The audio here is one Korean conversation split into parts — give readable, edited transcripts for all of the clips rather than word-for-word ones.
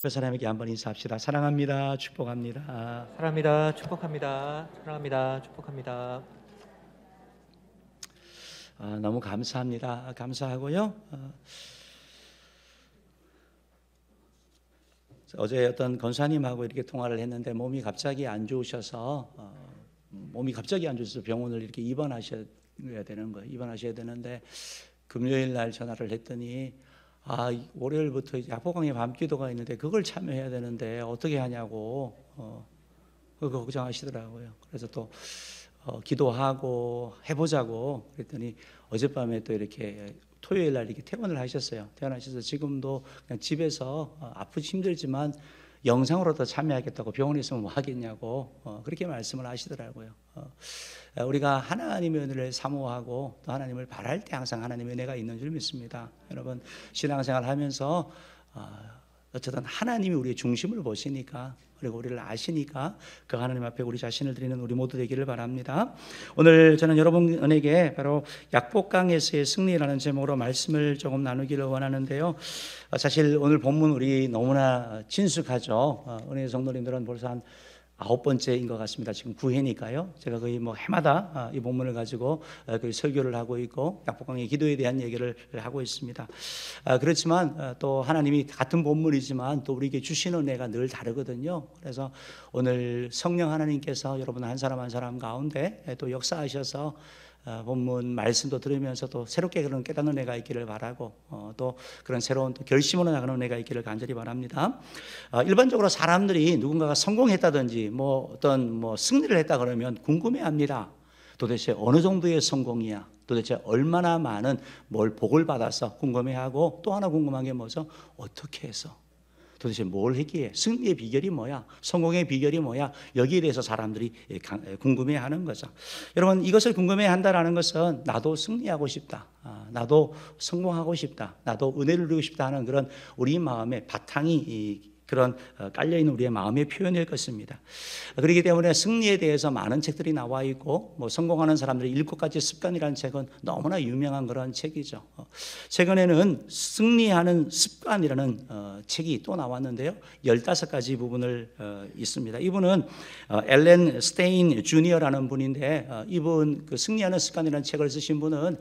그 사람에게 한번 인사합시다. 사랑합니다. 축복합니다. 사랑합니다. 축복합니다. 사랑합니다. 축복합니다. 너무 감사합니다. 감사하고요. 어제 어떤 권사님하고 이렇게 통화를 했는데 몸이 갑자기 안 좋으셔서 병원을 이렇게 입원하셔야 되는 거예요. 입원하셔야 되는데 금요일 날 전화를 했더니 월요일부터 약보강의 밤기도가 있는데 그걸 참여해야 되는데 어떻게 하냐고 그거 걱정하시더라고요. 그래서 또 기도하고 해보자고 그랬더니 어젯밤에 또 이렇게 토요일 날 이렇게 퇴원을 하셨어요. 퇴원하셔서 지금도 그냥 집에서 아프지 힘들지만 영상으로도 참여하겠다고 병원에 있으면 뭐 하겠냐고 그렇게 말씀을 하시더라고요. 우리가 하나님의 은혜를 사모하고 또 하나님을 바랄 때 항상 하나님의 은혜가 있는 줄 믿습니다. 여러분 신앙생활 하면서 어쨌든 하나님이 우리의 중심을 보시니까 그리고 우리를 아시니까 그 하나님 앞에 우리 자신을 드리는 우리 모두 되기를 바랍니다. 오늘 저는 여러분에게 바로 약복강에서의 승리라는 제목으로 말씀을 조금 나누기를 원하는데요. 사실 오늘 본문 우리 너무나 친숙하죠. 은혜의 성도님들은 벌써 한 9번째인 것 같습니다. 지금 9회니까요. 제가 거의 해마다 이 본문을 가지고 거의 설교를 하고 있고 약복강의 기도에 대한 얘기를 하고 있습니다. 그렇지만 또 하나님이 같은 본문이지만 또 우리에게 주시는 은혜가 늘 다르거든요. 그래서 오늘 성령 하나님께서 여러분 한 사람 한 사람 가운데 또 역사하셔서 본문 말씀도 들으면서 또 새롭게 그런 깨닫는 은혜가 있기를 바라고 또 그런 새로운 또 결심으로 나가는 은혜가 있기를 간절히 바랍니다. 일반적으로 사람들이 누군가가 성공했다든지 어떤 승리를 했다 그러면 궁금해합니다. 도대체 어느 정도의 성공이야? 도대체 얼마나 많은 뭘 복을 받아서 궁금해하고 또 하나 궁금한 게 뭐죠? 어떻게 해서? 도대체 뭘 했기에? 승리의 비결이 뭐야? 성공의 비결이 뭐야? 여기에 대해서 사람들이 궁금해하는 거죠. 여러분 이것을 궁금해한다라는 것은 나도 승리하고 싶다. 나도 성공하고 싶다. 나도 은혜를 누리고 싶다 하는 그런 우리 마음의 바탕이 그런 깔려있는 우리의 마음의 표현일 것입니다. 그렇기 때문에 승리에 대해서 많은 책들이 나와 있고 성공하는 사람들의 7가지 습관이라는 책은 너무나 유명한 그런 책이죠. 최근에는 승리하는 습관이라는 책이 또 나왔는데요. 15가지 부분을 있습니다. 이분은 엘렌 스테인 주니어라는 분인데 이분 그 승리하는 습관이라는 책을 쓰신 분은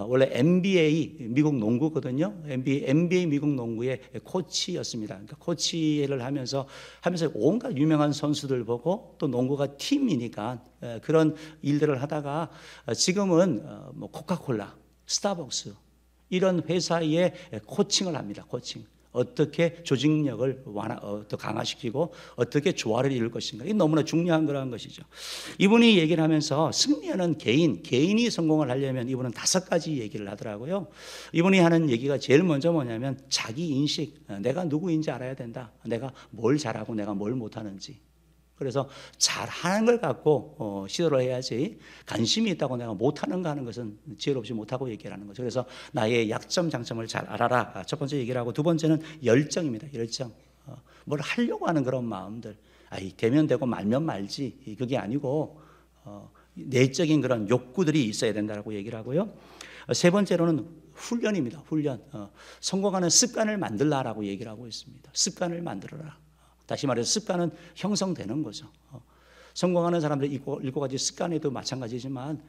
원래 NBA 미국 농구거든요. NBA 미국 농구의 코치였습니다. 그러니까 코치를 하면서 온갖 유명한 선수들 보고 또 농구가 팀이니까 그런 일들을 하다가 지금은 코카콜라, 스타벅스 이런 회사의 코칭을 합니다. 코칭. 어떻게 조직력을 더 강화시키고 어떻게 조화를 이룰 것인가. 이게 너무나 중요한 거라는 것이죠. 이분이 얘기를 하면서 승리하는 개인이 성공을 하려면 이분은 5가지 얘기를 하더라고요. 이분이 하는 얘기가 제일 먼저 뭐냐면 자기 인식, 내가 누구인지 알아야 된다. 내가 뭘 잘하고 내가 뭘 못하는지. 그래서 잘하는 걸 갖고 시도를 해야지 관심이 있다고 내가 못하는 거 하는 것은 지혜롭지 못하고 얘기하는 거죠. 그래서 나의 약점 장점을 잘 알아라. 첫 번째 얘기를 하고 두 번째는 열정입니다. 열정. 뭘 하려고 하는 그런 마음들. 되면 되고 말면 말지. 그게 아니고 내적인 그런 욕구들이 있어야 된다고 얘기를 하고요. 세 번째로는 훈련입니다. 훈련. 성공하는 습관을 만들라라고 얘기를 하고 있습니다. 습관을 만들어라. 다시 말해서 습관은 형성되는 거죠. 성공하는 사람들 7가지 습관에도 마찬가지지만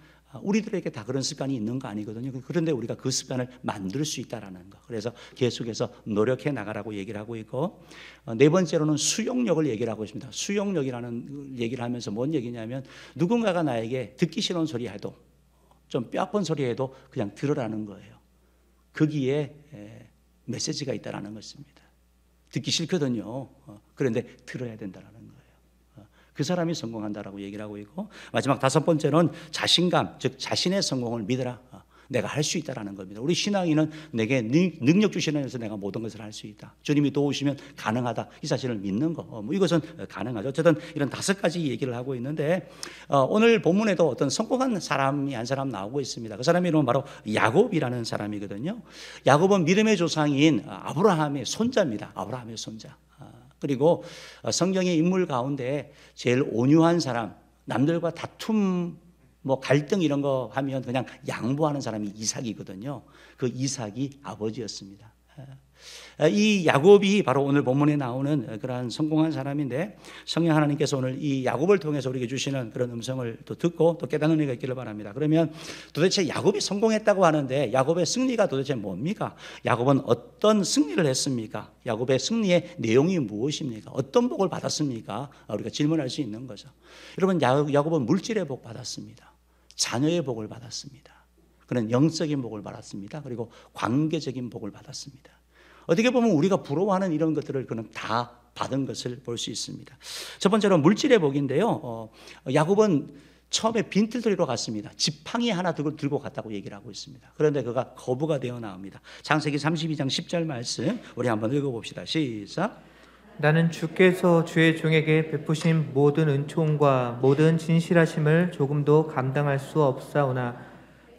우리들에게 다 그런 습관이 있는 거 아니거든요. 그런데 우리가 그 습관을 만들 수 있다라는 거. 그래서 계속해서 노력해 나가라고 얘기를 하고 있고, 네 번째로는 수용력을 얘기를 하고 있습니다. 수용력이라는 얘기를 하면서 뭔 얘기냐면 누군가가 나에게 듣기 싫은 소리 해도 좀 뼈 아픈 소리 해도 그냥 들으라는 거예요. 거기에 메시지가 있다라는 것입니다. 듣기 싫거든요. 그런데 들어야 된다는 거예요. 그 사람이 성공한다라고 얘기를 하고 있고, 마지막 5번째는 자신감, 즉 자신의 성공을 믿어라. 내가 할 수 있다라는 겁니다. 우리 신앙인은 내게 능력 주시는 데서 내가 모든 것을 할 수 있다. 주님이 도우시면 가능하다. 이 사실을 믿는 거. 이것은 가능하죠. 어쨌든 이런 5가지 얘기를 하고 있는데 오늘 본문에도 어떤 성공한 사람이 한 사람 나오고 있습니다. 그 사람 이름은 바로 야곱이라는 사람이거든요. 야곱은 믿음의 조상인 아브라함의 손자입니다. 아브라함의 손자. 그리고 성경의 인물 가운데 제일 온유한 사람, 남들과 다툼 갈등 이런 거 하면 그냥 양보하는 사람이 이삭이거든요. 그 이삭이 아버지였습니다. 이 야곱이 바로 오늘 본문에 나오는 그러한 성공한 사람인데, 성령 하나님께서 오늘 이 야곱을 통해서 우리에게 주시는 그런 음성을 또 듣고 또 깨닫는 은혜가 있기를 바랍니다. 그러면 도대체 야곱이 성공했다고 하는데 야곱의 승리가 도대체 뭡니까? 야곱은 어떤 승리를 했습니까? 야곱의 승리의 내용이 무엇입니까? 어떤 복을 받았습니까? 우리가 질문할 수 있는 거죠. 여러분, 야곱은 물질의 복 받았습니다. 자녀의 복을 받았습니다. 그는 영적인 복을 받았습니다. 그리고 관계적인 복을 받았습니다. 어떻게 보면 우리가 부러워하는 이런 것들을 그는 다 받은 것을 볼 수 있습니다. 첫 번째로 물질의 복인데요. 야곱은 처음에 빈털터리로 갔습니다. 지팡이 하나 들고 갔다고 얘기를 하고 있습니다. 그런데 그가 거부가 되어 나옵니다. 창세기 32장 10절 말씀 우리 한번 읽어봅시다. 시작. 나는 주께서 주의 종에게 베푸신 모든 은총과 모든 진실하심을 조금도 감당할 수 없사오나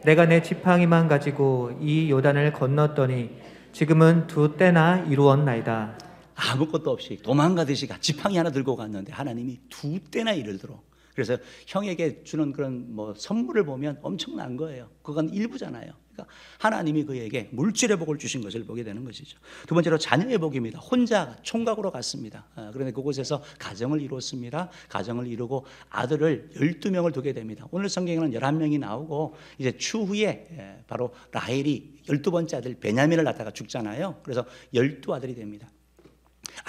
내가 내 지팡이만 가지고 이 요단을 건넜더니 지금은 2때나 이루었나이다. 아무것도 없이 도망가듯이 지팡이 하나 들고 갔는데 하나님이 2때나 이르도록. 그래서 형에게 주는 그런 선물을 보면 엄청난 거예요. 그건 일부잖아요. 그러니까 하나님이 그에게 물질의 복을 주신 것을 보게 되는 것이죠. 두 번째로 자녀의 복입니다. 혼자 총각으로 갔습니다. 그런데 그곳에서 가정을 이뤘습니다. 가정을 이루고 아들을 12명을 두게 됩니다. 오늘 성경에는 11명이 나오고 이제 추후에 바로 라헬이 12번째 아들 베냐민을 낳다가 죽잖아요. 그래서 12아들이 됩니다.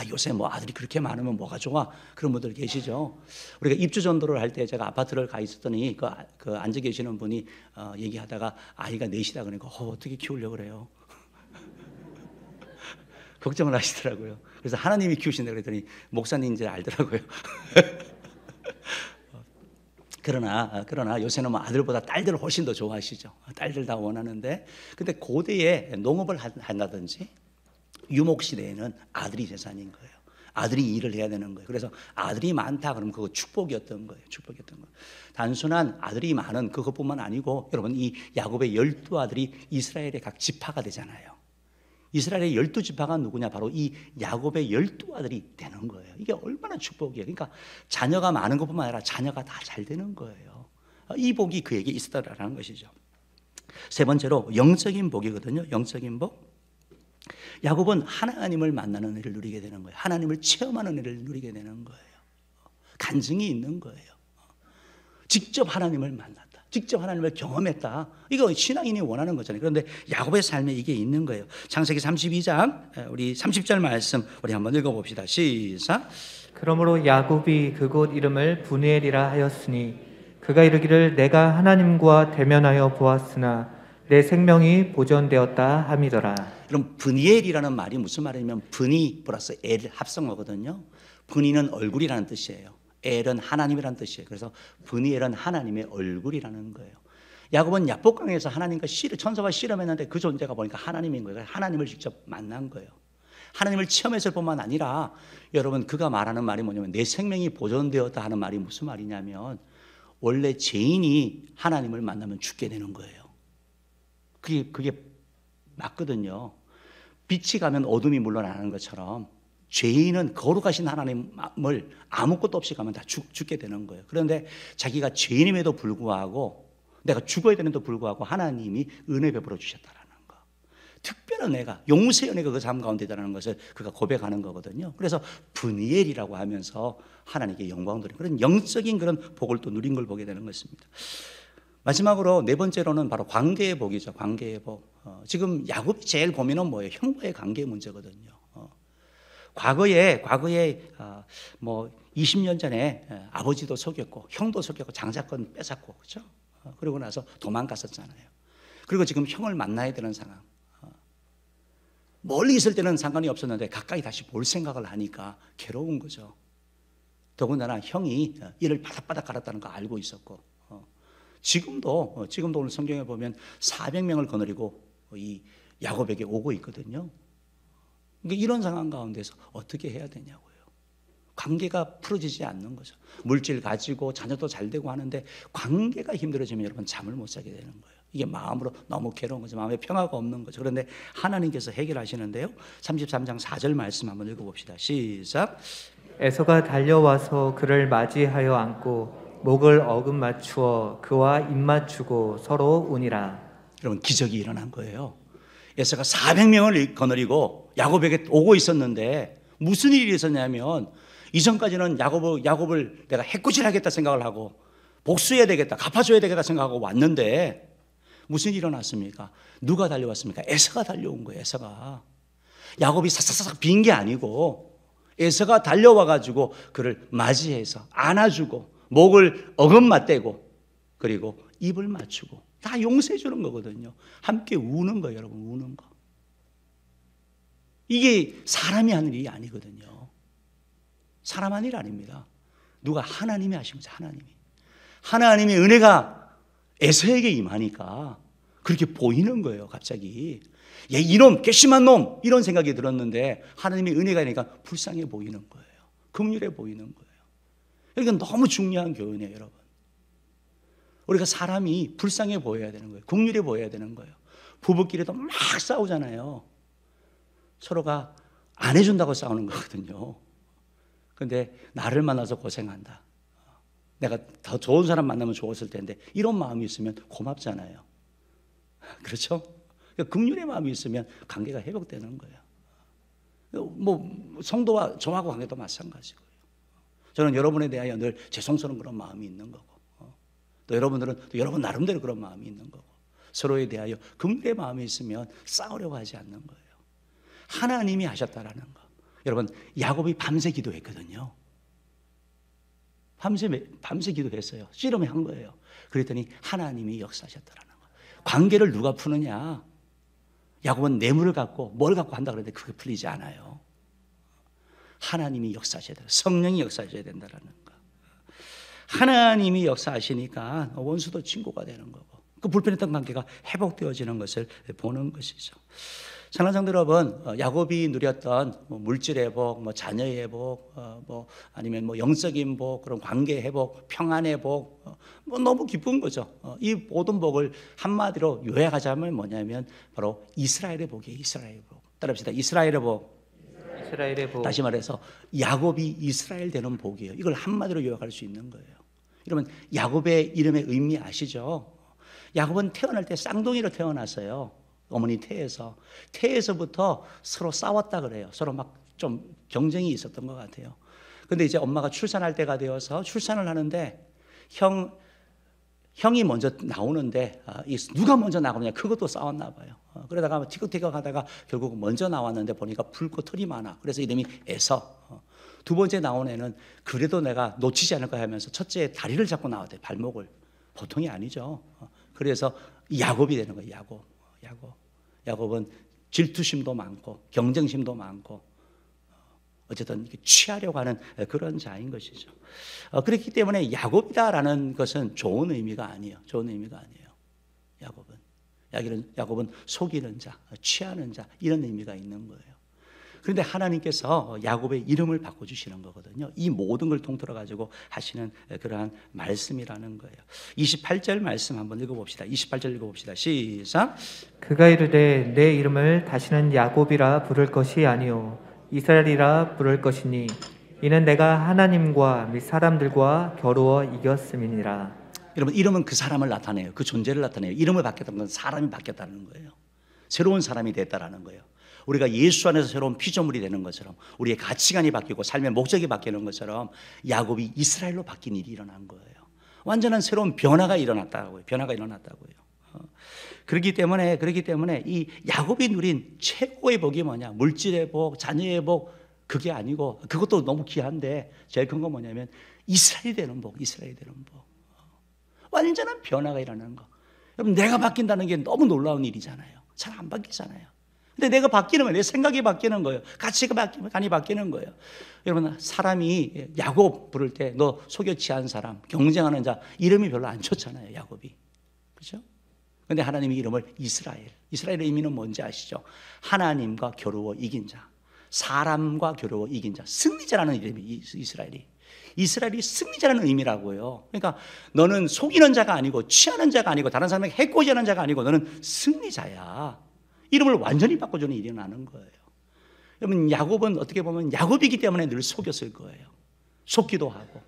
요새 아들이 그렇게 많으면 뭐가 좋아? 그런 분들 계시죠. 우리가 입주 전도를 할 때 제가 아파트를 가 있었더니 그 앉아 계시는 분이 얘기하다가 아이가 넷이다 그러니까 어떻게 키우려고 그래요? 걱정을 하시더라고요. 그래서 하나님이 키우신다 그랬더니 목사님인지 알더라고요. 그러나 요새는 아들보다 딸들을 훨씬 더 좋아하시죠. 딸들 다 원하는데, 근데 고대에 농업을 한다든지 유목 시대에는 아들이 재산인 거예요. 아들이 일을 해야 되는 거예요. 그래서 아들이 많다 그러면 그거 축복이었던 거예요. 축복이었던 거예요. 단순한 아들이 많은 그것뿐만 아니고 여러분, 이 야곱의 12아들이 이스라엘의 각 지파가 되잖아요. 이스라엘의 12지파가 누구냐? 바로 이 야곱의 12아들이 되는 거예요. 이게 얼마나 축복이에요. 그러니까 자녀가 많은 것뿐만 아니라 자녀가 다 잘 되는 거예요. 이 복이 그에게 있었다라는 것이죠. 세 번째로 영적인 복이거든요. 영적인 복. 야곱은 하나님을 만나는 은혜를 누리게 되는 거예요. 하나님을 체험하는 은혜를 누리게 되는 거예요. 간증이 있는 거예요. 직접 하나님을 만났다. 직접 하나님을 경험했다. 이거 신앙인이 원하는 거잖아요. 그런데 야곱의 삶에 이게 있는 거예요. 창세기 32장 우리 30절 말씀 우리 한번 읽어봅시다. 시작. 그러므로 야곱이 그곳 이름을 브니엘이라 하였으니 그가 이르기를 내가 하나님과 대면하여 보았으나 내 생명이 보존되었다 함이더라. 그럼 브니엘이라는 말이 무슨 말이냐면 브니 플러스 엘 합성어거든요. 브니는 얼굴이라는 뜻이에요. 엘은 하나님이라는 뜻이에요. 그래서 브니엘은 하나님의 얼굴이라는 거예요. 야곱은 야복강에서 하나님과 천사와 씨름했는데 그 존재가 보니까 하나님인 거예요. 하나님을 직접 만난 거예요. 하나님을 체험했을 뿐만 아니라 여러분, 그가 말하는 말이 뭐냐면 내 생명이 보존되었다 하는 말이 무슨 말이냐면 원래 죄인이 하나님을 만나면 죽게 되는 거예요. 그게 맞거든요. 빛이 가면 어둠이 물러나는 것처럼 죄인은 거룩하신 하나님을 아무것도 없이 가면 다 죽게 되는 거예요. 그런데 자기가 죄인임에도 불구하고 내가 죽어야 되는데도 불구하고 하나님이 은혜 베풀어 주셨다라는 거. 특별한 은혜가, 용서의 은혜가 그 삶 가운데 있다는 것을 그가 고백하는 거거든요. 그래서 브니엘이라고 하면서 하나님께 영광 돌리는 그런 영적인 그런 복을 또 누린 걸 보게 되는 것입니다. 마지막으로 네 번째로는 바로 관계의 복이죠. 관계의 복. 지금 야곱이 제일 고민은 뭐예요? 형과의 관계 문제거든요. 과거에 20년 전에 아버지도 속였고 형도 속였고 장자권 뺏었고, 그렇죠? 그러고 나서 도망갔었잖아요. 그리고 지금 형을 만나야 되는 상황. 멀리 있을 때는 상관이 없었는데 가까이 다시 볼 생각을 하니까 괴로운 거죠. 더군다나 형이 이를 바닥바닥 갈았다는 거 알고 있었고, 지금도 오늘 성경에 보면 400명을 거느리고 이 야곱에게 오고 있거든요. 그러니까 이런 상황 가운데서 어떻게 해야 되냐고요. 관계가 풀어지지 않는 거죠. 물질 가지고 자녀도 잘 되고 하는데 관계가 힘들어지면 여러분 잠을 못 자게 되는 거예요. 이게 마음으로 너무 괴로운 거죠. 마음에 평화가 없는 거죠. 그런데 하나님께서 해결하시는데요. 33장 4절 말씀 한번 읽어봅시다. 시작. 에서가 달려와서 그를 맞이하여 안고 목을 어금 맞추어 그와 입 맞추고 서로 우니라. 여러분, 기적이 일어난 거예요. 에서가 400명을 거느리고 야곱에게 오고 있었는데 무슨 일이 있었냐면 이전까지는 야곱을 내가 해코지하겠다 생각을 하고 복수해야 되겠다, 갚아줘야 되겠다 생각하고 왔는데 무슨 일이 일어났습니까? 누가 달려왔습니까? 에서가 달려온 거예요. 에서가. 야곱이 사사사삭 빈 게 아니고 에서가 달려와가지고 그를 맞이해서 안아주고 목을 어금맞대고 그리고 입을 맞추고 다 용서해 주는 거거든요. 함께 우는 거예요, 여러분. 우는 거. 이게 사람이 하는 일이 아니거든요. 사람 하는 일 아닙니다. 누가 하나님이 하신 거죠. 하나님의 은혜가 에서에게 임하니까 그렇게 보이는 거예요. 갑자기 얘 이놈 괘씸한 놈 이런 생각이 들었는데 하나님의 은혜가 있으니까 불쌍해 보이는 거예요. 긍휼해 보이는 거예요. 이건 너무 중요한 교훈이에요, 여러분. 우리가 사람이 불쌍해 보여야 되는 거예요. 긍휼해 보여야 되는 거예요. 부부끼리도 막 싸우잖아요. 서로가 안 해준다고 싸우는 거거든요. 근데 나를 만나서 고생한다. 내가 더 좋은 사람 만나면 좋았을 텐데 이런 마음이 있으면 고맙잖아요. 그렇죠? 긍휼의 마음이 있으면 관계가 회복되는 거예요. 뭐 성도와 저하고 관계도 마찬가지고요. 저는 여러분에 대하여 늘 죄송스러운 그런 마음이 있는 거고 또 여러분들은 또 여러분 나름대로 그런 마음이 있는 거고 서로에 대하여 긍휼의 마음이 있으면 싸우려고 하지 않는 거예요. 하나님이 하셨다라는 거. 여러분 야곱이 밤새 기도했거든요. 밤새 기도했어요. 씨름한 거예요. 그랬더니 하나님이 역사하셨다라는 거. 관계를 누가 푸느냐? 야곱은 뇌물을 갖고 뭘 갖고 한다 그러는데 그게 풀리지 않아요. 하나님이 역사하셔야 돼요. 성령이 역사하셔야 된다라는 거. 하나님이 역사하시니까 원수도 친구가 되는 거고 그 불편했던 관계가 회복되어지는 것을 보는 것이죠. 사랑하는 성도 여러분, 야곱이 누렸던 물질 회복, 자녀 회복, 아니면 영적인 복, 그런 관계 회복, 평안 회복, 너무 기쁜 거죠. 이 모든 복을 한마디로 요약하자면 뭐냐면 바로 이스라엘의 복이에요. 이스라엘의 복. 따라합시다. 이스라엘의 복. 이스라엘의 복. 다시 말해서 야곱이 이스라엘 되는 복이에요. 이걸 한마디로 요약할 수 있는 거예요. 여러분 야곱의 이름의 의미 아시죠? 야곱은 태어날 때 쌍둥이로 태어났어요. 어머니 태에서부터 서로 싸웠다 그래요. 서로 막 좀 경쟁이 있었던 것 같아요. 근데 이제 엄마가 출산할 때가 되어서 출산을 하는데 형이 먼저 나오는데 누가 먼저 나오느냐 그것도 싸웠나 봐요. 그러다가 티격태격 하다가 결국 먼저 나왔는데 보니까 붉고 털이 많아. 그래서 이름이 에서. 두 번째 나온 애는 그래도 내가 놓치지 않을까 하면서 첫째 다리를 잡고 나왔대요. 발목을. 보통이 아니죠. 그래서 야곱이 되는 거예요. 야곱은 질투심도 많고 경쟁심도 많고 어쨌든 이렇게 취하려고 하는 그런 자인 것이죠. 그렇기 때문에 야곱이다라는 것은 좋은 의미가 아니에요. 야곱은 속이는 자, 취하는 자 이런 의미가 있는 거예요. 그런데 하나님께서 야곱의 이름을 바꿔주시는 거거든요. 이 모든 걸 통틀어 가지고 하시는 그러한 말씀이라는 거예요. 28절 말씀 한번 읽어봅시다. 28절 읽어봅시다. 시작. 그가 이르되 내 이름을 다시는 야곱이라 부를 것이 아니요 이스라엘이라 부를 것이니 이는 내가 하나님과 및 사람들과 겨루어 이겼음이니라. 여러분 이름은 그 사람을 나타내요. 그 존재를 나타내요. 이름을 바뀌었던 건 사람이 바뀌었다는 거예요. 새로운 사람이 됐다라는 거예요. 우리가 예수 안에서 새로운 피조물이 되는 것처럼 우리의 가치관이 바뀌고 삶의 목적이 바뀌는 것처럼 야곱이 이스라엘로 바뀐 일이 일어난 거예요. 완전한 새로운 변화가 일어났다고요. 그렇기 때문에 이 야곱이 누린 최고의 복이 뭐냐? 물질의 복, 자녀의 복 그게 아니고 그것도 너무 귀한데 제일 큰 건 뭐냐면 이스라엘이 되는 복. 완전한 변화가 일어나는 거. 여러분 내가 바뀐다는 게 너무 놀라운 일이잖아요. 잘 안 바뀌잖아요. 근데 내가 바뀌는 거예요. 내 생각이 바뀌는 거예요. 가치관이 바뀌는 거예요. 여러분 사람이 야곱 부를 때 너 속여 취한 사람, 경쟁하는 자 이름이 별로 안 좋잖아요. 야곱이. 그렇죠? 근데 하나님이 이름을 이스라엘의 의미는 뭔지 아시죠? 하나님과 겨루어 이긴 자, 사람과 겨루어 이긴 자, 승리자라는 이름이 이스라엘이 승리자라는 의미라고요. 그러니까 너는 속이는 자가 아니고 취하는 자가 아니고 다른 사람에게 해코지하는 자가 아니고 너는 승리자야. 이름을 완전히 바꿔주는 일이 나는 거예요. 여러분 야곱은 어떻게 보면 야곱이기 때문에 늘 속였을 거예요. 속기도 하고.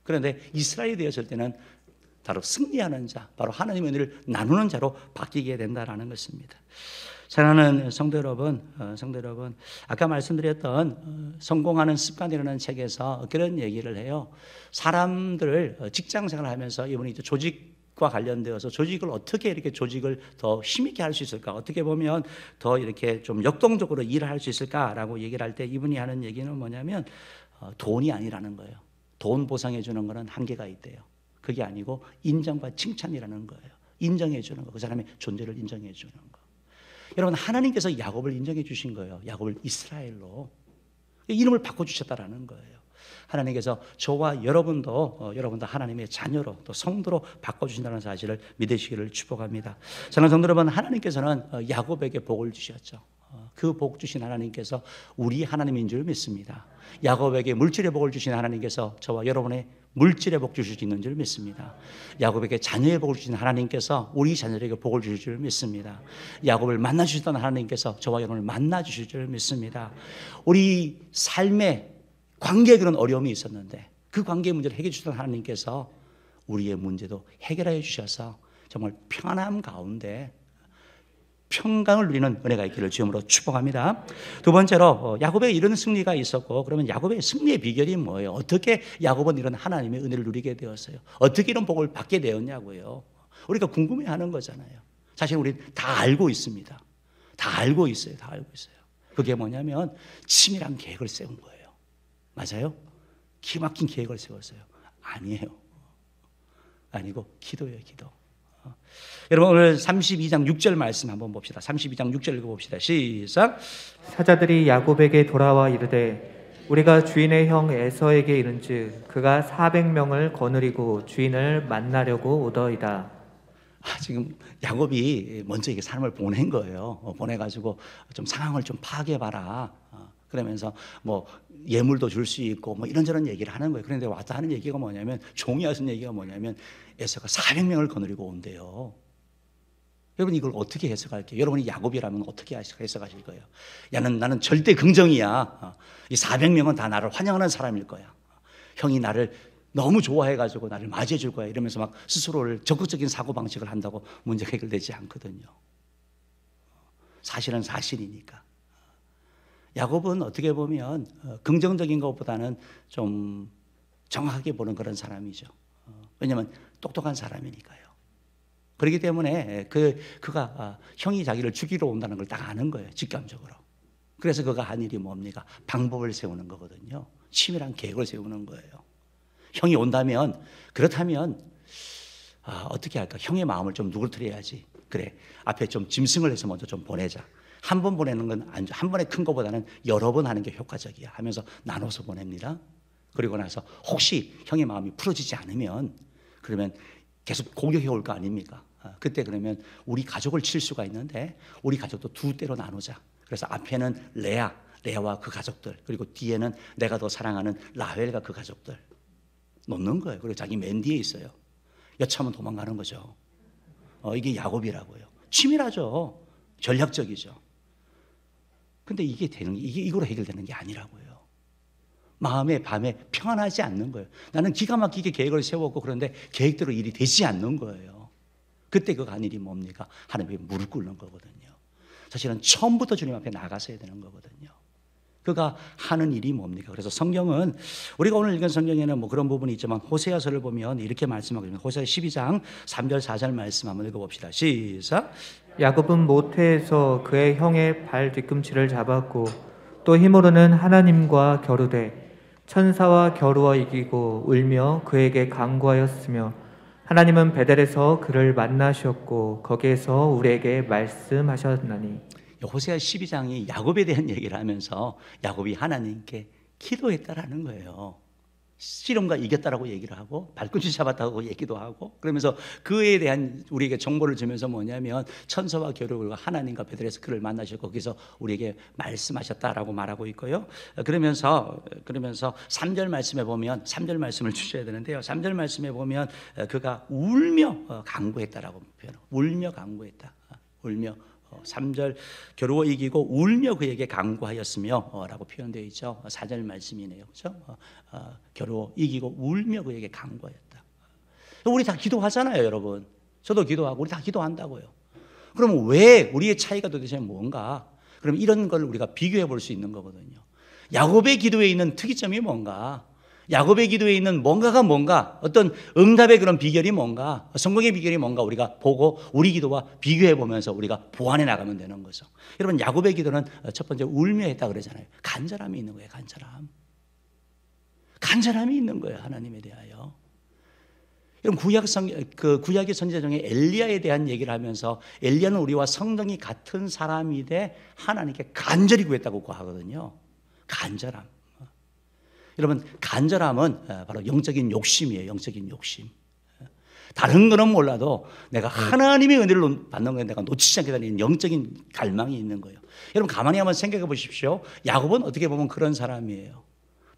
그런데 이스라엘이 되었을 때는 바로 승리하는 자, 바로 하나님의 은혜를 나누는 자로 바뀌게 된다라는 것입니다. 사랑하는 성도 여러분, 아까 말씀드렸던 성공하는 습관이라는 책에서 그런 얘기를 해요. 사람들을 직장 생활을 하면서 이분이 이제 조직과 관련되어서 조직을 어떻게 이렇게 조직을 더 힘있게 할 수 있을까? 어떻게 보면 더 이렇게 좀 역동적으로 일을 할 수 있을까라고 얘기를 할 때 이분이 하는 얘기는 뭐냐면 돈이 아니라는 거예요. 돈 보상해 주는 거는 한계가 있대요. 그게 아니고 인정과 칭찬이라는 거예요. 인정해 주는 거, 그 사람의 존재를 인정해 주는 거. 여러분, 하나님께서 야곱을 인정해 주신 거예요. 야곱을 이스라엘로 이름을 바꿔주셨다라는 거예요. 하나님께서 저와 여러분도 하나님의 자녀로 또 성도로 바꿔주신다는 사실을 믿으시기를 축복합니다. 저는 성도 여러분, 하나님께서는 야곱에게 복을 주셨죠. 그 복 주신 하나님께서 우리 하나님인 줄 믿습니다. 야곱에게 물질의 복을 주신 하나님께서 저와 여러분의 물질의 복 주실 수 있는 줄 믿습니다. 야곱에게 자녀의 복을 주신 하나님께서 우리 자녀에게 복을 주실 줄 믿습니다. 야곱을 만나 주셨던 하나님께서 저와 여러분을 만나 주실 줄 믿습니다. 우리 삶에 관계에 그런 어려움이 있었는데 그 관계의 문제를 해결해 주셨던 하나님께서 우리의 문제도 해결해 주셔서 정말 평안함 가운데 평강을 누리는 은혜가 있기를 주님으로 축복합니다. 두 번째로 야곱의 이런 승리가 있었고, 그러면 야곱의 승리의 비결이 뭐예요? 어떻게 야곱은 이런 하나님의 은혜를 누리게 되었어요? 어떻게 이런 복을 받게 되었냐고요? 우리가 궁금해하는 거잖아요. 사실 우리 다 알고 있습니다. 다 알고 있어요. 그게 뭐냐면 치밀한 계획을 세운 거예요. 맞아요? 기막힌 계획을 세웠어요. 아니에요. 아니고 기도예요, 기도. 여러분, 오늘 32장 6절 말씀 한번 봅시다. 32장 6절 읽어봅시다. 시작. 사자들이 야곱에게 돌아와 이르되 우리가 주인의 형 에서에게 이른즉 그가 400명을 거느리고 주인을 만나려고 오더이다. 지금 야곱이 먼저 이게 사람을 보낸 거예요. 보내가지고 좀 상황을 좀 파악해봐라. 그러면서 뭐 예물도 줄 수 있고 뭐 이런저런 얘기를 하는 거예요. 그런데 와서 하는 얘기가 뭐냐면, 종이 하신 얘기가 뭐냐면 에서가 400명을 거느리고 온대요. 여러분, 이걸 어떻게 해석할게요? 여러분이 야곱이라면 어떻게 해석하실 거예요? 나는 절대 긍정이야. 이 400명은 다 나를 환영하는 사람일 거야. 형이 나를 너무 좋아해가지고 나를 맞이해 줄 거야. 이러면서 막 스스로를 적극적인 사고방식을 한다고 문제가 해결되지 않거든요. 사실은 사실이니까. 야곱은 어떻게 보면 긍정적인 것보다는 좀 정확하게 보는 그런 사람이죠. 왜냐하면 똑똑한 사람이니까요. 그렇기 때문에 그가 형이 자기를 죽이러 온다는 걸 딱 아는 거예요. 직감적으로. 그래서 그가 한 일이 뭡니까? 방법을 세우는 거거든요. 치밀한 계획을 세우는 거예요. 형이 온다면, 그렇다면 어떻게 할까? 형의 마음을 좀 누그러뜨려야지. 그래, 앞에 좀 짐승을 해서 먼저 좀 보내자. 한 번 보내는 건 한 번에 큰 것보다는 여러 번 하는 게 효과적이야 하면서 나눠서 보냅니다. 그리고 나서 혹시 형의 마음이 풀어지지 않으면 그러면 계속 공격해 올 거 아닙니까? 그때 그러면 우리 가족을 칠 수가 있는데 우리 가족도 두 때로 나누자. 그래서 앞에는 레아와 그 가족들, 그리고 뒤에는 내가 더 사랑하는 라헬과 그 가족들 놓는 거예요. 그리고 자기 맨 뒤에 있어요. 여차하면 도망가는 거죠. 이게 야곱이라고요. 치밀하죠. 전략적이죠. 근데 이게 이거로 해결되는 게 아니라고요. 마음에 밤에 평안하지 않는 거예요. 나는 기가 막히게 계획을 세웠고 그런데 계획대로 일이 되지 않는 거예요. 그때 그가 한 일이 뭡니까? 하나님께 무릎 꿇는 거거든요. 사실은 처음부터 주님 앞에 나가서야 되는 거거든요. 그가 하는 일이 뭡니까? 그래서 성경은 우리가 오늘 읽은 성경에는 뭐 그런 부분이 있지만 호세아서를 보면 이렇게 말씀하고 있습니다. 호세아 12장 3절 4절 말씀 한번 읽어봅시다. 시작. 야곱은 모태에서 그의 형의 발 뒤꿈치를 잡았고 또 힘으로는 하나님과 겨루되 천사와 겨루어 이기고 울며 그에게 간구하였으며 하나님은 베델에서 그를 만나셨고 거기에서 우리에게 말씀하셨나니. 호세아 12장이 야곱에 대한 얘기를 하면서 야곱이 하나님께 기도했다라는 거예요. 씨름과 이겼다라고 얘기를 하고 발꿈치 잡았다고 얘기도 하고, 그러면서 그에 대한 우리에게 정보를 주면서 뭐냐면 천사와 겨루고 하나님과 베델에서 그를 만나셨고 거기서 우리에게 말씀하셨다라고 말하고 있고요. 그러면서 3절 말씀에 보면 3절 말씀을 주셔야 되는데요. 3절 말씀에 보면 그가 울며 간구했다라고 표현해요. 울며 간구했다. 울며 3절 겨루어 이기고 울며 그에게 간구하였으며 라고 표현되어 있죠. 4절 말씀이네요. 그렇죠? 겨루어 이기고 울며 그에게 간구하였다. 우리 다 기도하잖아요, 여러분. 저도 기도하고 우리 다 기도한다고요. 그러면 왜 우리의 차이가 도대체 뭔가? 그럼 이런 걸 우리가 비교해 볼 수 있는 거거든요. 야곱의 기도에 있는 특이점이 뭔가? 야곱의 기도에 있는 뭔가가 뭔가? 어떤 응답의 그런 비결이 뭔가? 성공의 비결이 뭔가? 우리가 보고 우리 기도와 비교해 보면서 우리가 보완해 나가면 되는 거죠. 여러분, 야곱의 기도는 첫 번째 울며 했다 그러잖아요. 간절함이 있는 거예요. 간절함이 있는 거예요. 하나님에 대하여. 여러분, 구약의 선지자 중에 엘리야에 대한 얘기를 하면서 엘리야는 우리와 성정이 같은 사람이되 하나님께 간절히 구했다고 하거든요. 간절함. 여러분, 간절함은 바로 영적인 욕심이에요. 영적인 욕심. 다른 거는 몰라도 내가 하나님의 은혜를 받는 거에 내가 놓치지 않게 되는 영적인 갈망이 있는 거예요. 여러분, 가만히 한번 생각해 보십시오. 야곱은 어떻게 보면 그런 사람이에요.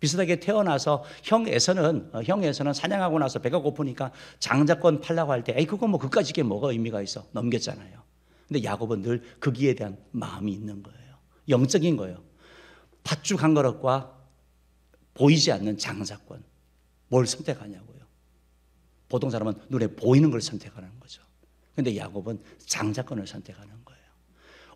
비슷하게 태어나서 형 에서는 사냥하고 나서 배가 고프니까 장자권 팔라고 할 때 에이 그거 뭐 그까짓 게 뭐가 의미가 있어 넘겼잖아요. 근데 야곱은 늘 거기에 대한 마음이 있는 거예요. 영적인 거예요. 팥죽 한 그릇과 보이지 않는 장자권, 뭘 선택하냐고요. 보통 사람은 눈에 보이는 걸 선택하는 거죠. 근데 야곱은 장자권을 선택하는 거예요.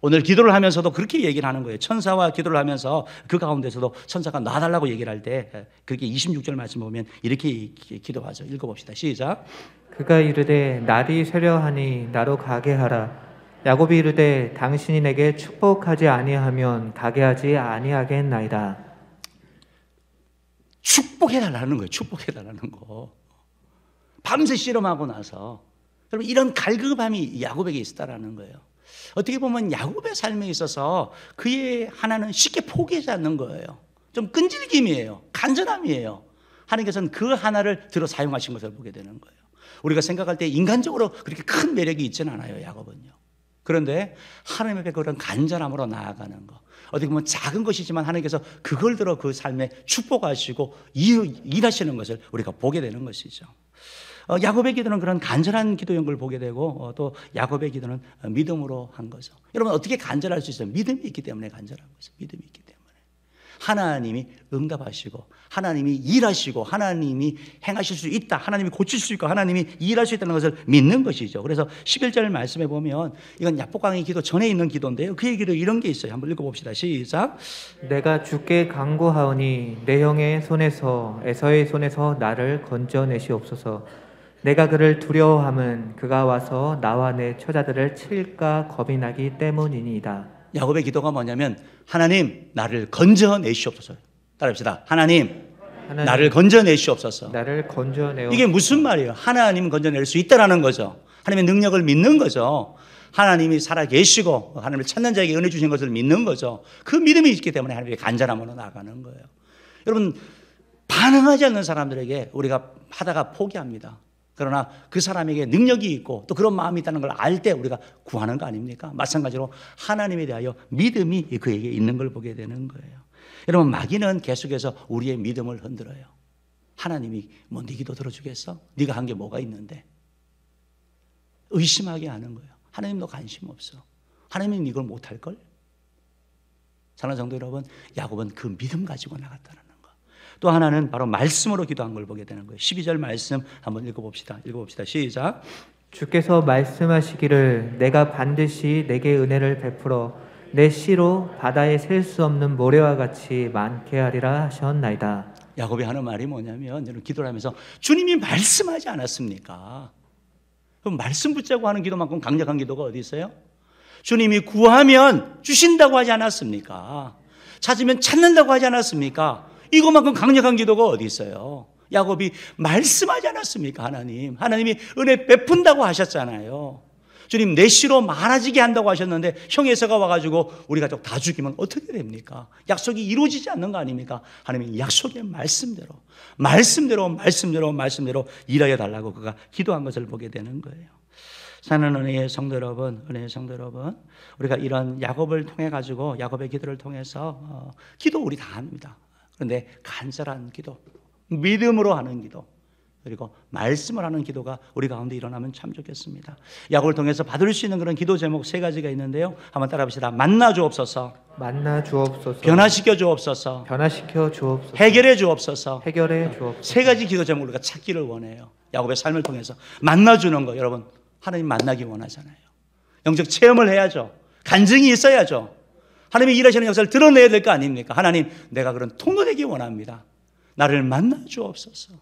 오늘 기도를 하면서도 그렇게 얘기를 하는 거예요. 천사와 기도를 하면서 그 가운데서도 천사가 놔달라고 얘기를 할 때 그렇게 26절 말씀 보면 이렇게 기도하죠. 읽어봅시다. 시작. 그가 이르되 날이 쇠려하니 나로 가게 하라. 야곱이 이르되 당신이 내게 축복하지 아니하면 가게 하지 아니하겠나이다. 축복해달라는 거예요. 축복해달라는 거. 밤새 씨름하고 나서 여러분 이런 갈급함이 야곱에게 있었다라는 거예요. 어떻게 보면 야곱의 삶에 있어서 그의 하나는 쉽게 포기하지 않는 거예요. 좀 끈질김이에요. 간절함이에요. 하나님께서는 그 하나를 들어 사용하신 것을 보게 되는 거예요. 우리가 생각할 때 인간적으로 그렇게 큰 매력이 있지는 않아요. 야곱은요. 그런데 하나님 앞에 그런 간절함으로 나아가는 거. 어떻게 보면 작은 것이지만 하나님께서 그걸 들어 그 삶에 축복하시고 일하시는 것을 우리가 보게 되는 것이죠. 야곱의 기도는 그런 간절한 기도인 걸 보게 되고 또 야곱의 기도는 믿음으로 한 거죠. 여러분 어떻게 간절할 수 있어요? 믿음이 있기 때문에 간절한 거죠. 믿음이 있기 때문에. 하나님이 응답하시고 하나님이 일하시고 하나님이 행하실 수 있다. 하나님이 고칠 수 있고 하나님이 일할 수 있다는 것을 믿는 것이죠. 그래서 11절 말씀에 보면 이건 야복강의 기도 전에 있는 기도인데요. 그 얘기로 이런 게 있어요. 한번 읽어봅시다. 시작. 내가 주께 간구하오니 내 형의 손에서 에서의 손에서 나를 건져내시옵소서. 내가 그를 두려워함은 그가 와서 나와 내 처자들을 칠까 겁이 나기 때문이니이다. 야곱의 기도가 뭐냐면 하나님 나를 건져내시옵소서. 따라합시다. 하나님 나를 건져내시옵소서. 나를 건져내옵소서. 이게 무슨 말이에요? 하나님 건져낼 수 있다라는 거죠. 하나님의 능력을 믿는 거죠. 하나님이 살아계시고 하나님을 찾는 자에게 은혜 주신 것을 믿는 거죠. 그 믿음이 있기 때문에 하나님의 간절함으로 나가는 거예요. 여러분 반응하지 않는 사람들에게 우리가 하다가 포기합니다. 그러나 그 사람에게 능력이 있고 또 그런 마음이 있다는 걸 알 때 우리가 구하는 거 아닙니까? 마찬가지로 하나님에 대하여 믿음이 그에게 있는 걸 보게 되는 거예요. 여러분 마귀는 계속해서 우리의 믿음을 흔들어요. 하나님이 뭐 네 기도 들어주겠어? 네가 한 게 뭐가 있는데? 의심하게 하는 거예요. 하나님 너 관심 없어. 하나님은 이걸 못할걸? 사랑하는 성도 여러분, 야곱은 그 믿음 가지고 나갔다는 거. 또 하나는 바로 말씀으로 기도한 걸 보게 되는 거예요. 12절 말씀 한번 읽어봅시다. 시작. 주께서 말씀하시기를 내가 반드시 내게 은혜를 베풀어 내 씨로 바다에 셀 수 없는 모래와 같이 많게 하리라 하셨나이다. 야곱이 하는 말이 뭐냐면 여러분 기도를 하면서 주님이 말씀하지 않았습니까? 그럼 말씀 붙잡고 하는 기도만큼 강력한 기도가 어디 있어요? 주님이 구하면 주신다고 하지 않았습니까? 찾으면 찾는다고 하지 않았습니까? 이것만큼 강력한 기도가 어디 있어요? 야곱이 말씀하지 않았습니까? 하나님이 은혜 베푼다고 하셨잖아요. 주님 내 씨로 많아지게 한다고 하셨는데 형 에서가 와가지고 우리 가족 다 죽이면 어떻게 됩니까? 약속이 이루어지지 않는 거 아닙니까? 하나님이 약속의 말씀대로 일하여 달라고 그가 기도한 것을 보게 되는 거예요. 사는 은혜의 성도 여러분, 우리가 이런 야곱을 통해 가지고 야곱의 기도를 통해서 기도 우리 다 합니다. 그런데 간절한 기도, 믿음으로 하는 기도, 그리고 말씀을 하는 기도가 우리 가운데 일어나면 참 좋겠습니다. 야곱을 통해서 받을 수 있는 그런 기도 제목 3가지가 있는데요. 한번 따라 봅시다. 만나 주옵소서. 변화시켜 주옵소서. 변화시켜 주옵소서. 해결해 주옵소서. 해결해 주옵소서. 3가지 기도 제목을 우리가 찾기를 원해요. 야곱의 삶을 통해서 만나주는 거. 여러분, 하나님 만나기 원하잖아요. 영적 체험을 해야죠. 간증이 있어야죠. 하나님의 일하시는 역사를 드러내야 될 거 아닙니까? 하나님, 내가 그런 통로 되기 원합니다. 나를 만나 주옵소서.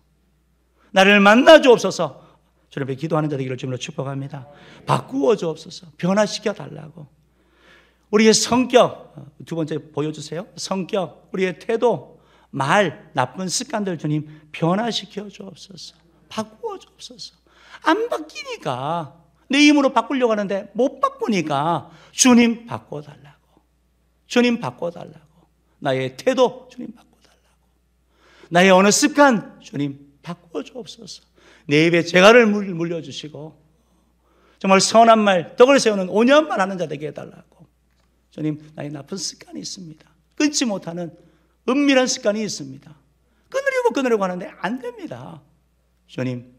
나를 만나 주옵소서. 주님 앞에 기도하는 자들에게 주님으로 축복합니다. 바꾸어 주옵소서. 변화시켜 달라고. 우리의 성격, 두 번째 보여주세요. 성격, 우리의 태도, 말, 나쁜 습관들 주님 변화시켜 주옵소서. 바꾸어 주옵소서. 안 바뀌니까, 내 힘으로 바꾸려고 하는데 못 바꾸니까 주님 바꿔달라고. 주님 바꿔달라고. 나의 태도 주님 바꿔달라고. 나의 어느 습관 주님 바꿔 주옵소서. 내 입에 재갈을 물려주시고 정말 선한 말, 덕을 세우는 온유한 하는 자 되게 해달라고. 주님, 나의 나쁜 습관이 있습니다. 끊지 못하는 은밀한 습관이 있습니다. 끊으려고 하는데 안 됩니다. 주님,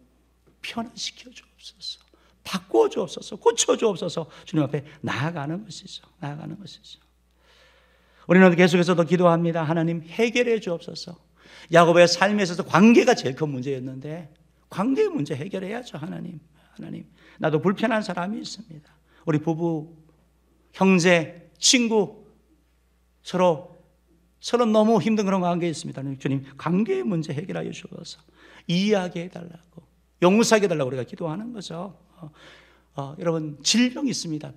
변화시켜 주옵소서. 바꿔 주옵소서. 고쳐 주옵소서. 주님 앞에 나아가는 것이죠. 나아가는 것이죠. 우리는 계속해서도 기도합니다. 하나님, 해결해 주옵소서. 야곱의 삶에 있어서 관계가 제일 큰 문제였는데 관계의 문제 해결해야죠. 하나님, 나도 불편한 사람이 있습니다. 우리 부부, 형제, 친구 서로 너무 힘든 그런 관계에 있습니다. 주님, 관계의 문제 해결하여 주셔서 이해하게 해달라고, 용서하게 해달라고 우리가 기도하는 거죠. 여러분, 질병이 있습니다.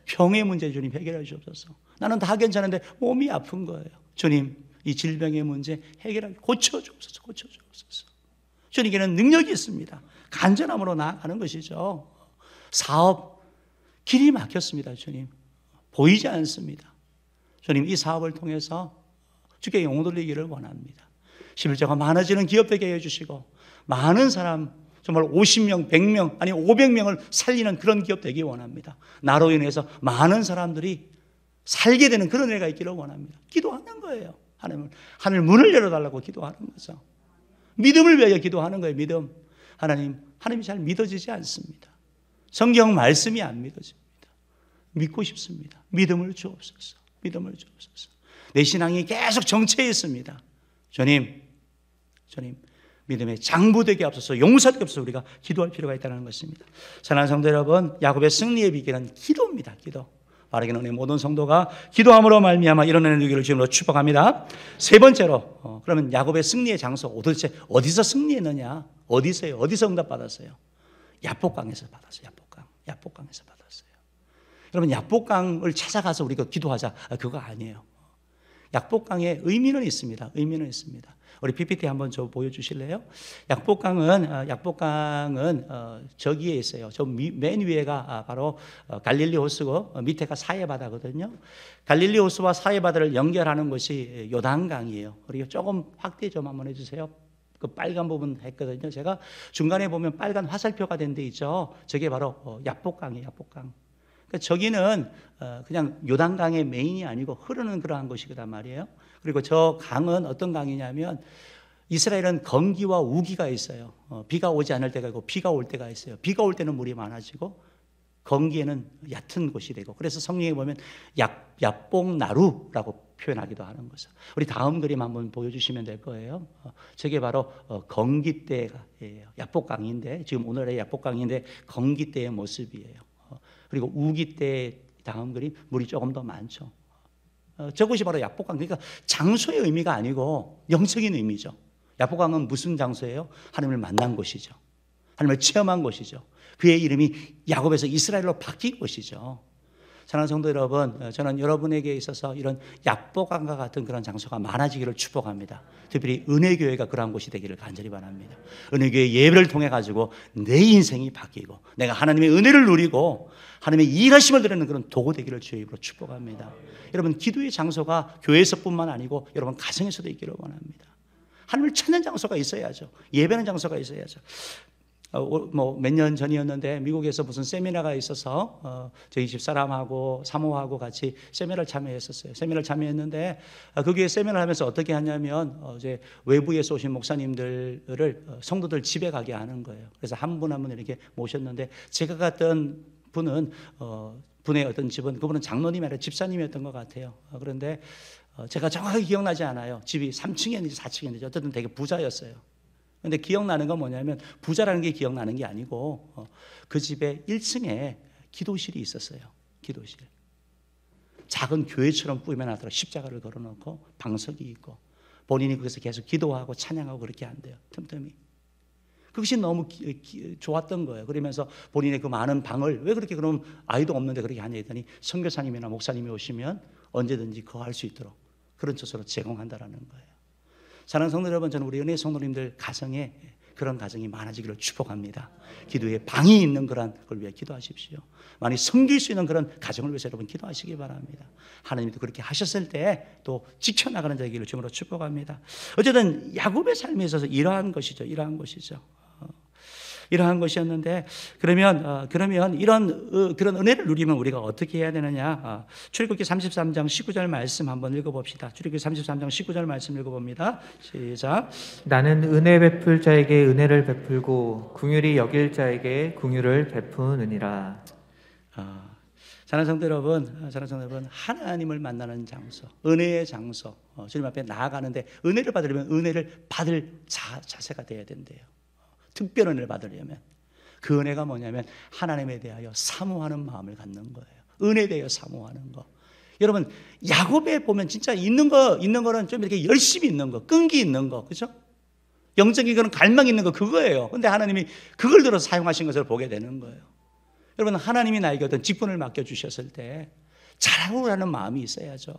병의 문제 주님 해결해 주옵소서. 나는 다 괜찮은데 몸이 아픈 거예요. 주님, 이 질병의 문제 해결하게 고쳐 주옵소서. 주님께는 능력이 있습니다. 간절함으로 나아가는 것이죠. 사업, 길이 막혔습니다. 주님, 보이지 않습니다. 주님, 이 사업을 통해서 주께 영광 돌리기를 원합니다. 11조가 많아지는 기업 되게 해주시고 많은 사람, 정말 50명, 100명, 아니 500명을 살리는 그런 기업 되기 원합니다. 나로 인해서 많은 사람들이 살게 되는 그런 애가 있기를 원합니다. 기도하는 거예요. 하늘 문을 열어달라고 기도하는 거죠. 믿음을 위하여 기도하는 거예요. 믿음. 하나님이 잘 믿어지지 않습니다. 성경 말씀이 안 믿어집니다. 믿고 싶습니다. 믿음을 주옵소서. 내 신앙이 계속 정체해 있습니다. 주님, 믿음의 장부되게 앞서서 용사되게 앞서서 우리가 기도할 필요가 있다는 것입니다. 사랑하는 성도 여러분, 야곱의 승리의 비결은 기도입니다. 기도. 바르게 은혜 모든 성도가 기도함으로 말미암아 이뤄내는 일을 주님으로 축복합니다. 세 번째로, 그러면 야곱의 승리의 장소 도대체 어디서 승리했느냐? 어디서 응답받았어요? 야복강에서 받았어요. 야복강에서 받았어요. 여러분, 야복강을 찾아가서 우리가 기도하자, 그거 아니에요. 야복강의 의미는 있습니다. 우리 PPT 한번 저 보여주실래요? 야복강은 저기에 있어요. 저 맨 위에가 바로 갈릴리 호수고 밑에가 사해바다거든요. 갈릴리 호수와 사해바다를 연결하는 것이 요단강이에요. 그리고 조금 확대 좀 한번 해주세요. 그 빨간 부분 했거든요. 제가 중간에 보면 빨간 화살표가 된 데 있죠. 저게 바로 야복강이에요. 그러니까 저기는 그냥 요단강의 메인이 아니고 흐르는 그러한 곳이란 말이에요. 그리고 저 강은 어떤 강이냐면 이스라엘은 건기와 우기가 있어요. 비가 오지 않을 때가 있고 비가 올 때가 있어요. 비가 올 때는 물이 많아지고 건기에는 얕은 곳이 되고, 그래서 성경에 보면 야복나루라고 표현하기도 하는 거죠. 우리 다음 그림 한번 보여주시면 될 거예요. 저게 바로 건기 때예요. 야복강인데, 지금 오늘의 야복강인데 건기 때의 모습이에요. 그리고 우기 때 다음 그림, 물이 조금 더 많죠. 저것이 바로 야복강. 그러니까 장소의 의미가 아니고 영적인 의미죠. 야복강은 무슨 장소예요? 하나님을 만난 곳이죠. 하나님을 체험한 곳이죠. 그의 이름이 야곱에서 이스라엘로 바뀐 곳이죠. 사랑하는 성도 여러분, 저는 여러분에게 있어서 이런 야복강과 같은 그런 장소가 많아지기를 축복합니다. 특별히 은혜교회가 그러한 곳이 되기를 간절히 바랍니다. 은혜교회 예배를 통해 가지고 내 인생이 바뀌고 내가 하나님의 은혜를 누리고 하나님의 일하심을 드리는 그런 도구 되기를 주의 이름으로 축복합니다. 여러분, 기도의 장소가 교회에서뿐만 아니고 여러분 가정에서도 있기를 원합니다. 하나님을 찾는 장소가 있어야죠. 예배하는 장소가 있어야죠. 몇 년 전이었는데 미국에서 무슨 세미나가 있어서 저희 집사람하고 사모하고 같이 세미나를 참여했었어요. 세미나를 참여했는데 거기에 세미나를 하면서 어떻게 하냐면 이제 외부에서 오신 목사님들을 성도들 집에 가게 하는 거예요. 그래서 한 분 한 분 이렇게 모셨는데, 제가 갔던 분은 분의 어떤 집은, 그분은 장로님이 아니라 집사님이었던 것 같아요. 그런데 제가 정확하게 기억나지 않아요. 집이 3층이었는지 4층이었는지 어쨌든 되게 부자였어요. 근데 기억나는 건 뭐냐면 부자라는 게 기억나는 게 아니고 그 집에 1층에 기도실이 있었어요. 기도실. 작은 교회처럼 꾸며놨더라. 십자가를 걸어놓고 방석이 있고 본인이 거기서 계속 기도하고 찬양하고 그렇게 한대요. 틈틈이. 그것이 너무 좋았던 거예요. 그러면서 본인의 그 많은 방을 왜 그렇게 그럼 아이도 없는데 그렇게 하냐 했더니 선교사님이나 목사님이 오시면 언제든지 거할 수 있도록 그런 처소로 제공한다라는 거예요. 사랑하는 성도 여러분, 저는 우리 은혜 성도님들 가정에 그런 가정이 많아지기를 축복합니다. 기도에 방이 있는 그런 걸 위해 기도하십시오. 많이 섬길 수 있는 그런 가정을 위해서 여러분 기도하시기 바랍니다. 하나님도 그렇게 하셨을 때 또 지켜나가는 자에게 주님으로 축복합니다. 어쨌든 야곱의 삶에 있어서 이러한 것이죠. 이러한 것이었는데 그러면 이런 그런 은혜를 누리면 우리가 어떻게 해야 되느냐? 출애굽기 33장 19절 말씀 한번 읽어봅시다. 출애굽기 33장 19절 말씀 읽어봅니다. 시작. 나는 은혜 베풀 자에게 은혜를 베풀고 궁휼히 여길 자에게 궁휼을 베푸느니라. 사랑하는 성도 여러분, 하나님을 만나는 장소, 은혜의 장소, 주님 앞에 나아가는데 은혜를 받으려면 은혜를 받을 자세가 돼야 된대요. 특별 은혜를 받으려면 그 은혜가 뭐냐면 하나님에 대하여 사모하는 마음을 갖는 거예요. 은혜에 대하여 사모하는 거. 여러분 야곱에 보면 진짜 있는 거는 좀 이렇게 열심히 있는 거, 끈기 있는 거, 그렇죠? 영적인 거는 갈망 있는 거 그거예요. 근데 하나님이 그걸 들어서 사용하신 것을 보게 되는 거예요. 여러분 하나님이 나에게 어떤 직분을 맡겨주셨을 때 잘하고라는 마음이 있어야죠.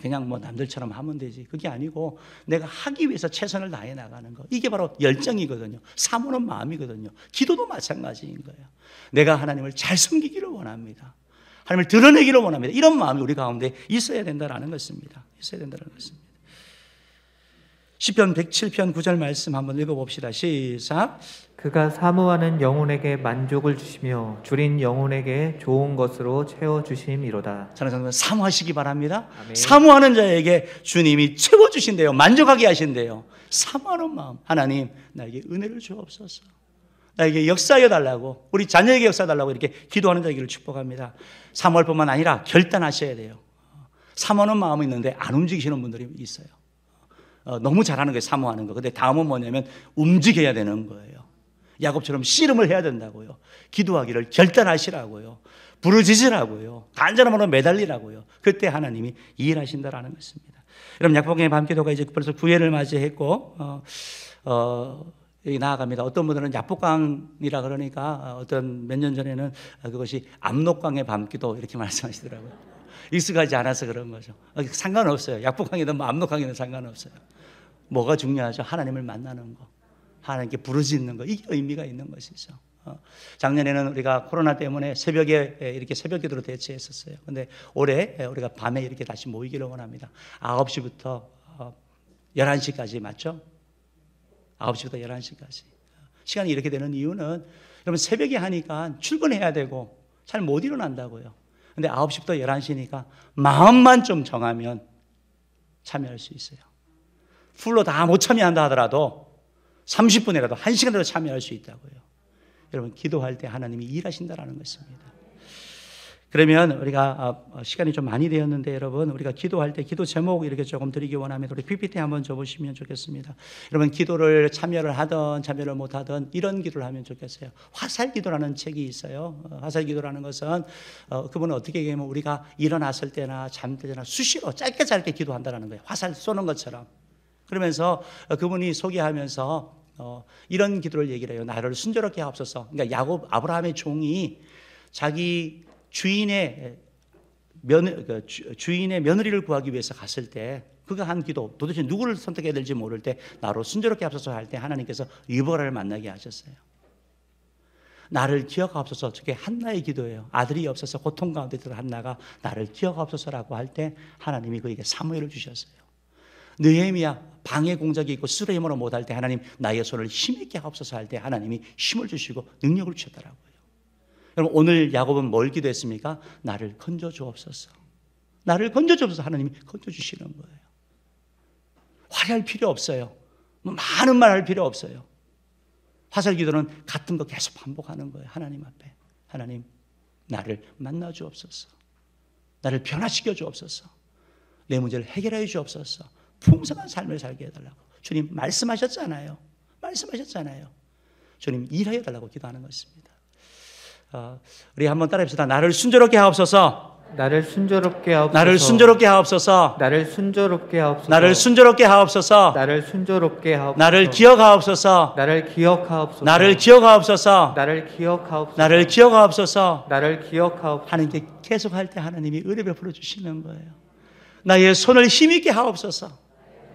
그냥 뭐 남들처럼 하면 되지. 그게 아니고 내가 하기 위해서 최선을 다해 나가는 거. 이게 바로 열정이거든요. 사모는 마음이거든요. 기도도 마찬가지인 거예요. 내가 하나님을 잘 섬기기를 원합니다. 하나님을 드러내기를 원합니다. 이런 마음이 우리 가운데 있어야 된다는 것입니다. 시편 107편 9절 말씀 한번 읽어봅시다. 시작. 그가 사모하는 영혼에게 만족을 주시며 줄인 영혼에게 좋은 것으로 채워주심이로다. 사랑하는 성도 사모하시기 바랍니다. 아멘. 사모하는 자에게 주님이 채워주신대요. 만족하게 하신대요. 사모하는 마음. 하나님 나에게 은혜를 주옵소서. 나에게 역사하여 달라고, 우리 자녀에게 역사해 달라고 이렇게 기도하는 자에게 축복합니다. 사모할 뿐만 아니라 결단하셔야 돼요. 사모하는 마음이 있는데 안 움직이시는 분들이 있어요. 너무 잘하는 거예요. 사모하는 거. 근데 다음은 뭐냐면 움직여야 되는 거예요. 야곱처럼 씨름을 해야 된다고요. 기도하기를 결단하시라고요. 부르짖으라고요. 간절한 마음으로 매달리라고요. 그때 하나님이 일하신다라는 것입니다. 여러분 약복의 밤기도가 이제 벌써 9회를 맞이했고 여기 나아갑니다. 어떤 분들은 약복강이라 그러니까 어떤 몇 년 전에는 그것이 압록강의 밤기도 이렇게 말씀하시더라고요. 익숙하지 않아서 그런 거죠. 상관없어요. 약복강이든 뭐 압록강이든 상관없어요. 뭐가 중요하죠? 하나님을 만나는 거, 하나님께 부르짖는 거, 이게 의미가 있는 것이죠. 작년에는 우리가 코로나 때문에 새벽에 이렇게 새벽 기도로 대체했었어요. 근데 올해 우리가 밤에 이렇게 다시 모이기를 원합니다. 9시부터 11시까지 맞죠? 9시부터 11시까지. 시간이 이렇게 되는 이유는 여러분 새벽에 하니까 출근해야 되고 잘 못 일어난다고요. 근데 9시부터 11시니까 마음만 좀 정하면 참여할 수 있어요. 풀로 다 못 참여한다 하더라도 30분이라도 1시간이라도 참여할 수 있다고요. 여러분 기도할 때 하나님이 일하신다라는 것입니다. 그러면 우리가 시간이 좀 많이 되었는데 여러분 우리가 기도할 때 기도 제목 이렇게 조금 드리기 원하면 우리 PPT 한번 줘보시면 좋겠습니다. 여러분 기도를 참여를 하든 참여를 못하든 이런 기도를 하면 좋겠어요. 화살기도라는 책이 있어요. 화살기도라는 것은 그분은 어떻게 얘기하면 우리가 일어났을 때나 잠들 때나 수시로 짧게 기도한다는 거예요. 화살 쏘는 것처럼. 그러면서 그분이 소개하면서 이런 기도를 얘기를 해요. 나를 순조롭게 하옵소서. 그러니까 아브라함의 종이 자기 주인의 며느리를 구하기 위해서 갔을 때 그가 한 기도, 도대체 누구를 선택해야 될지 모를 때 나로 순조롭게 하옵소서 할 때 하나님께서 리브가를 만나게 하셨어요. 나를 기억하옵소서. 저게 한나의 기도예요. 아들이 없어서 고통 가운데 있던 한나가 나를 기억하옵소서라고 할 때 하나님이 그에게 사무엘을 주셨어요. 느헤미야 방해 공작이 있고 스스로 힘으로 못할 때 하나님 나의 손을 힘있게 하옵소서 할 때 하나님이 힘을 주시고 능력을 주셨더라고요. 여러분 오늘 야곱은 뭘 기도했습니까? 나를 건져 주옵소서. 나를 건져 주옵소서. 하나님이 건져 주시는 거예요. 화려할 필요 없어요. 많은 말 할 필요 없어요. 화살 기도는 같은 거 계속 반복하는 거예요. 하나님 앞에. 하나님 나를 만나 주옵소서. 나를 변화시켜 주옵소서. 내 문제를 해결해 주옵소서. 풍성한 삶을 살게 해달라고 주님 말씀하셨잖아요. 말씀하셨잖아요. 주님 일하여 달라고 기도하는 것입니다. 우리 한번 따라합시다. 나를 순조롭게 하옵소서. 나를 순조롭게 하옵소서. 나를 순조롭게 하옵소서. 나를 순조롭게 하옵소서. 나를 순조롭게 하옵소서. 나를 순조롭게 하옵소서. 나를 기억하옵소서. 나를 기억하옵소서. 나를 기억하옵소서. 나를 기억하옵소서. 나를 기억하옵소서. 나를 기억하옵소서. 하나님께 계속할 때 하나님이 은혜 베풀어 주시는 거예요. 나의 손을 힘있게 하옵소서.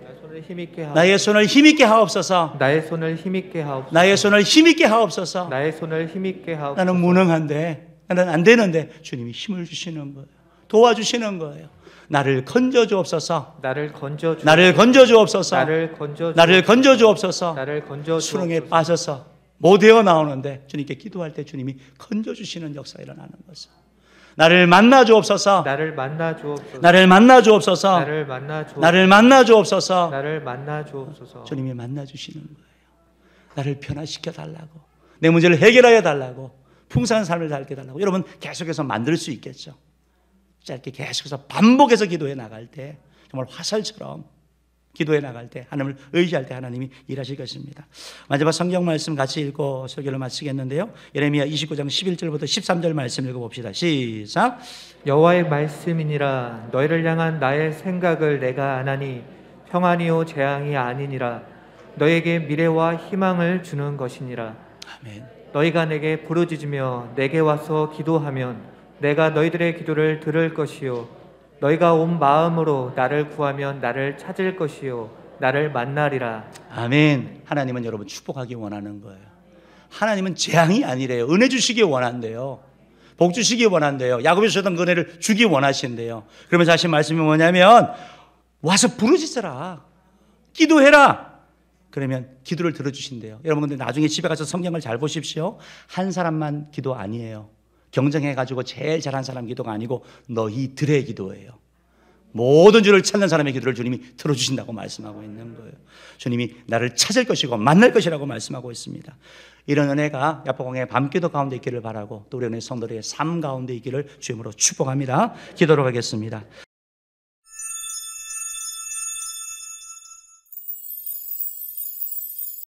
나의 손을 힘있게 하옵소서. 나의 손을 힘있게 하옵소서. 나의 손을 힘있게 하옵소서. 나의 손을 힘있게 하옵소서. 나의 손을 힘있게 하옵소서. 나는 무능한데, 나는 안 되는데 주님이 힘을 주시는 거예요. 도와주시는 거예요. 나를 건져 주옵소서. 나를 건져 주옵소서. 나를 건져 주옵소서. 나를 건져 나를 건져 주옵소서. 나를 건져 수렁에 주옵소서. 빠져서 못 헤어 나오는데 주님께 기도할 때 주님이 건져 주시는 역사가 일어나는 거죠. 나를 만나 주옵소서. 나를 만나 주옵소서. 나를 만나 주옵소서. 나를 만나 주옵소서. 나를 만나 주옵소서. 나를 만나 주옵소서. 주님이 만나 주시는 거예요. 나를 변화시켜 달라고, 내 문제를 해결하여 달라고, 풍성한 삶을 살게 달라고. 여러분 계속해서 만들 수 있겠죠. 짧게 계속해서 반복해서 기도해 나갈 때, 정말 화살처럼 기도해 나갈 때, 하나님을 의지할 때 하나님이 일하실 것입니다. 마지막 성경 말씀 같이 읽고 설교를 마치겠는데요. 예레미야 29장 11절부터 13절 말씀 읽어봅시다. 시작. 여호와의 말씀이니라. 너희를 향한 나의 생각을 내가 아나니 평안이요 재앙이 아니니라. 너에게 미래와 희망을 주는 것이니라. 아멘. 너희가 내게 부르짖으며 내게 와서 기도하면 내가 너희들의 기도를 들을 것이요 너희가 온 마음으로 나를 구하면 나를 찾을 것이요 나를 만나리라. 아멘. 하나님은 여러분 축복하기 원하는 거예요. 하나님은 재앙이 아니래요. 은혜 주시기 원한대요. 복 주시기 원한대요. 야곱이 주셨던 그 은혜를 주기 원하신대요. 그러면서 하신 말씀이 뭐냐면 와서 부르짖어라. 기도해라. 그러면 기도를 들어주신대요. 여러분 근데 나중에 집에 가서 성경을 잘 보십시오. 한 사람만 기도 아니에요. 경쟁해가지고 제일 잘한 사람 기도가 아니고 너희들의 기도예요. 모든 주를 찾는 사람의 기도를 주님이 들어주신다고 말씀하고 있는 거예요. 주님이 나를 찾을 것이고 만날 것이라고 말씀하고 있습니다. 이런 은혜가 야포강의 밤기도 가운데 있기를 바라고 또 우리 은혜 성도들의 삶 가운데 있기를 주님으로 축복합니다. 기도로 하겠습니다.